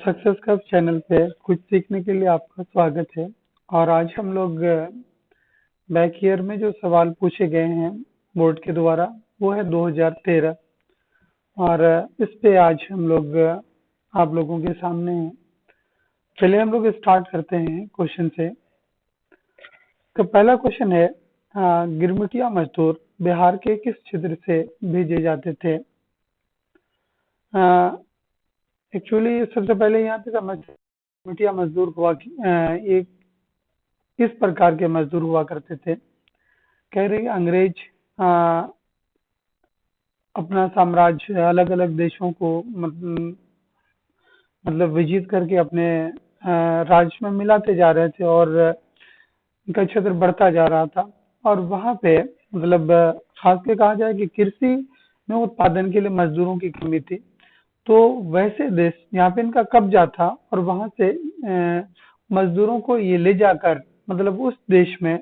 Success cup channel पे कुछ सीखने के लिए आपका स्वागत है। और आज हम लोग बैक ईयर में जो सवाल पूछे गए हैं बोर्ड के द्वारा वो है 2013। और इस पे आज हम लोग आप लोगों के सामने हैं। चलिए हम लोग स्टार्ट करते हैं क्वेश्चन से। तो पहला क्वेश्चन है, गिरमिटिया मजदूर बिहार के किस क्षेत्र से भेजे जाते थे? एक्चुअली सबसे पहले यहाँ पे समझ गिरमिटिया मजदूर हुआ ये किस प्रकार के मजदूर हुआ करते थे। कह रहे हैं अंग्रेज अपना साम्राज्य अलग अलग देशों को मतलब विजिट करके अपने राज्य में मिलाते जा रहे थे और इनका क्षेत्र बढ़ता जा रहा था। और वहां पे मतलब खास के कहा जाए कि कृषि में उत्पादन के लिए मजदूरों की कमी थी। तो वैसे देश यहाँ पे इनका कब्जा था और वहां से मजदूरों को ये ले जाकर मतलब उस देश में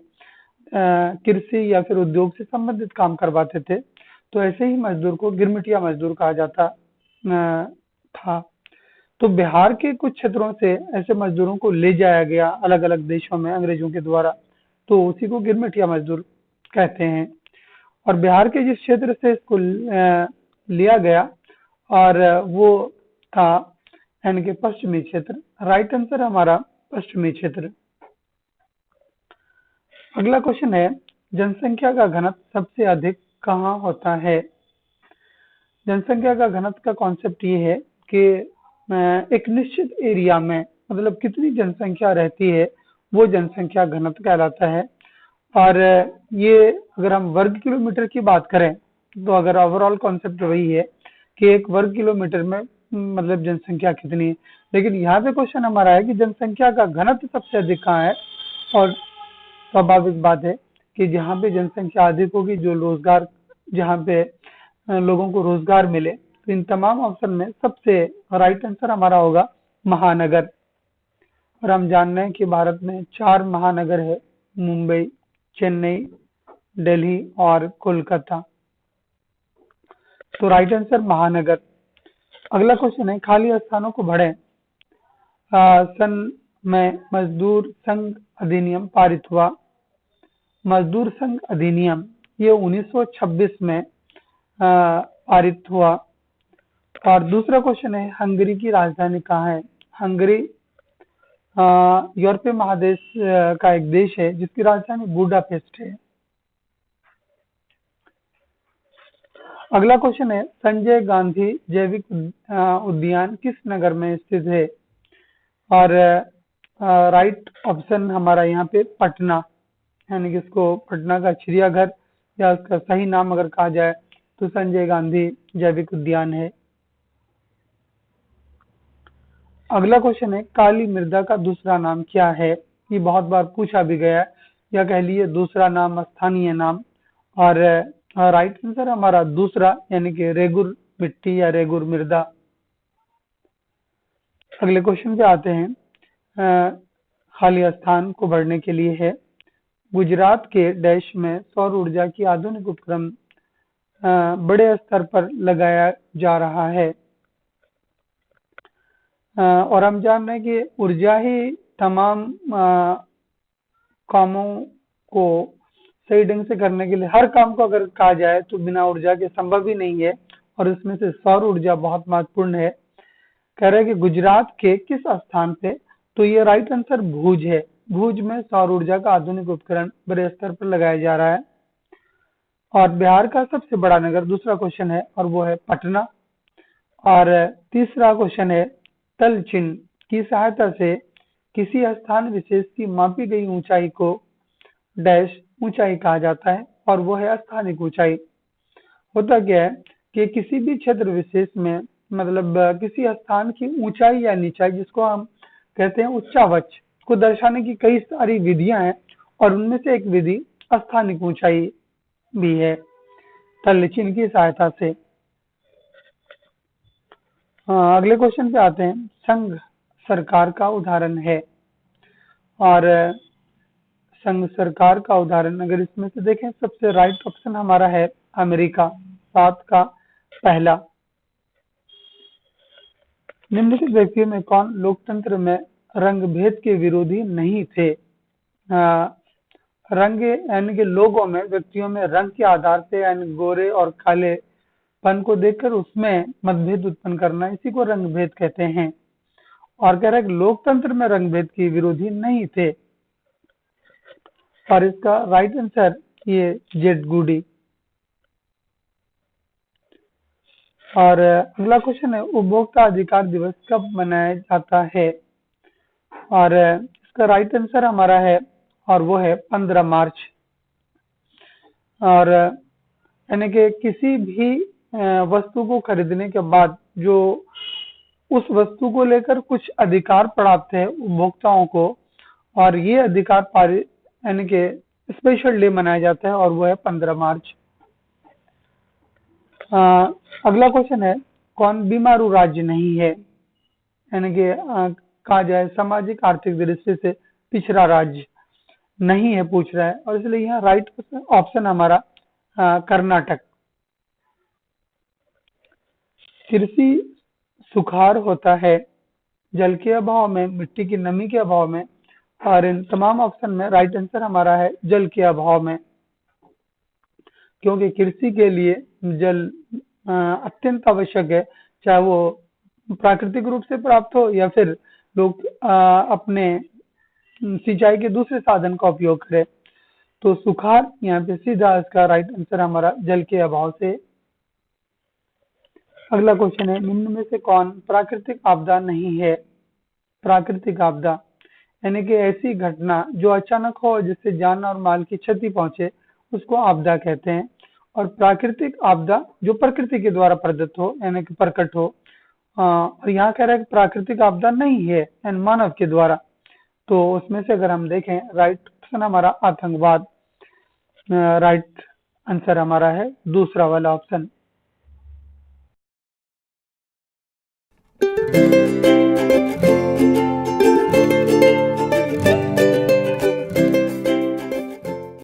कृषि या फिर उद्योग से संबंधित काम करवाते थे। तो ऐसे ही मजदूर को गिरमिटिया मजदूर कहा जाता था। तो बिहार के कुछ क्षेत्रों से ऐसे मजदूरों को ले जाया गया अलग अलग देशों में अंग्रेजों के द्वारा, तो उसी को गिरमिटिया मजदूर कहते हैं। और बिहार के जिस क्षेत्र से इसको लिया गया और वो था यानी कि पश्चिमी क्षेत्र। राइट आंसर हमारा पश्चिमी क्षेत्र। अगला क्वेश्चन है, जनसंख्या का घनत्व सबसे अधिक कहाँ होता है? जनसंख्या का घनत्व का कॉन्सेप्ट ये है कि एक निश्चित एरिया में मतलब कितनी जनसंख्या रहती है वो जनसंख्या घनत्व कहलाता है। और ये अगर हम वर्ग किलोमीटर की बात करें तो अगर ओवरऑल कॉन्सेप्ट वही है कि एक वर्ग किलोमीटर में मतलब जनसंख्या कितनी है। लेकिन यहाँ पे क्वेश्चन हमारा है कि जनसंख्या का घनत्व सबसे अधिक कहाँ है। और स्वाभाविक बात है कि जहाँ पे जनसंख्या अधिक होगी, जो रोजगार जहाँ पे लोगों को रोजगार मिले, तो इन तमाम ऑप्शन में सबसे राइट आंसर हमारा होगा महानगर। और हम जान रहे हैं कि भारत में 4 महानगर है, मुंबई, चेन्नई, दिल्ली और कोलकाता। तो राइट आंसर महानगर। अगला क्वेश्चन है, खाली स्थानों को भरें। सन में मजदूर संघ अधिनियम पारित हुआ। मजदूर संघ अधिनियम ये 1926 में पारित हुआ। और दूसरा क्वेश्चन है, हंगरी की राजधानी कहाँ है? हंगरी यूरोपीय महादेश का एक देश है जिसकी राजधानी बुडापेस्ट है। अगला क्वेश्चन है, संजय गांधी जैविक उद्यान किस नगर में स्थित है? और राइट ऑप्शन हमारा यहाँ पे पटना, यानी कि इसको पटना का चिड़ियाघर या उसका सही नाम अगर कहा जाए तो संजय गांधी जैविक उद्यान है। अगला क्वेश्चन है, काली मृदा का दूसरा नाम क्या है? ये बहुत बार पूछा भी गया है, या कह लिए दूसरा नाम स्थानीय नाम। और राइट आंसर हमारा दूसरा यानी कि रेगुर मिट्टी या रेगुर मृदा। अगले क्वेश्चन पे आते हैं, खाली स्थान को भरने के लिए है। गुजरात के डैश में सौर ऊर्जा की आधुनिक उपक्रम बड़े स्तर पर लगाया जा रहा है। और हम जान रहे हैं कि ऊर्जा ही तमाम कामों को सही ढंग से करने के लिए, हर काम को अगर कहा जाए तो बिना ऊर्जा के संभव ही नहीं है। और इसमें से सौर ऊर्जा बहुत महत्वपूर्ण है। कह रहे हैं कि गुजरात के किस स्थान पे? तो ये राइट आंसर भुज है। भुज में सौर ऊर्जा का आधुनिक उपकरण बड़े स्तर पर लगाया जा रहा है। और बिहार का सबसे बड़ा नगर दूसरा क्वेश्चन है और वो है पटना। और तीसरा क्वेश्चन है, तल चिन्ह की सहायता से किसी स्थान विशेष की मापी गई ऊंचाई को डैश ऊंचाई कहा जाता है और वो है स्थानिक ऊंचाई। होता क्या है कि किसी भी क्षेत्र विशेष में मतलब किसी स्थान की ऊंचाई या नीचाई, जिसको हम कहते हैं उच्चावच, को दर्शाने की कई सारी विधियां हैं और उनमें से एक विधि स्थानिक ऊंचाई भी है तल चिन्ह की सहायता से। अगले क्वेश्चन पे आते हैं, संघ सरकार का उदाहरण है। और संघ सरकार का उदाहरण अगर इसमें से देखें, सबसे राइट ऑप्शन हमारा है अमेरिका, 7 का पहला। निम्नलिखित व्यक्तियों में कौन लोकतंत्र में रंग भेद के विरोधी नहीं थे? रंग यानी कि लोगों में, व्यक्तियों में रंग के आधार से यानी गोरे और कालेपन को देखकर उसमें मतभेद उत्पन्न करना, इसी को रंग भेद कहते हैं। और कह रहा है कि लोकतंत्र में रंग भेद के विरोधी नहीं थे, और इसका राइट आंसर ये जेड गुडी। और अगला क्वेश्चन है, उपभोक्ता अधिकार दिवस कब मनाया जाता है? और इसका राइट आंसर हमारा है, और वो है 15 मार्च। और यानी कि किसी भी वस्तु को खरीदने के बाद जो उस वस्तु को लेकर कुछ अधिकार प्राप्त है उपभोक्ताओं को, और ये अधिकार यानी कि स्पेशल डे मनाया जाता है, और वो है 15 मार्च। अगला क्वेश्चन है, कौन बीमारू राज्य नहीं है? यानी कि कहा जाए सामाजिक आर्थिक दृष्टि से पिछड़ा राज्य नहीं है, पूछ रहा है, और इसलिए यहाँ राइट ऑप्शन हमारा कर्नाटक। कृषि सुखाड़ होता है जल के अभाव में, मिट्टी की नमी के अभाव में, और इन तमाम ऑप्शन में राइट आंसर हमारा है जल के अभाव में, क्योंकि कृषि के लिए जल अत्यंत आवश्यक है, चाहे वो प्राकृतिक रूप से प्राप्त हो या फिर लोग अपने सिंचाई के दूसरे साधन का उपयोग करें। तो सुखाड़ यहाँ पे सीधा इसका राइट आंसर हमारा जल के अभाव से। अगला क्वेश्चन है, निम्न में से कौन प्राकृतिक आपदा नहीं है? प्राकृतिक आपदा यानी कि ऐसी घटना जो अचानक हो जिससे जान और माल की क्षति पहुंचे, उसको आपदा कहते हैं। और प्राकृतिक आपदा जो प्रकृति के द्वारा प्रदत्त हो यानी कि प्रकट हो, और यहाँ कह रहा है कि प्राकृतिक आपदा नहीं है यानी मानव के द्वारा, तो उसमें से अगर हम देखें राइट ऑप्शन हमारा आतंकवाद। राइट आंसर हमारा है दूसरा वाला ऑप्शन।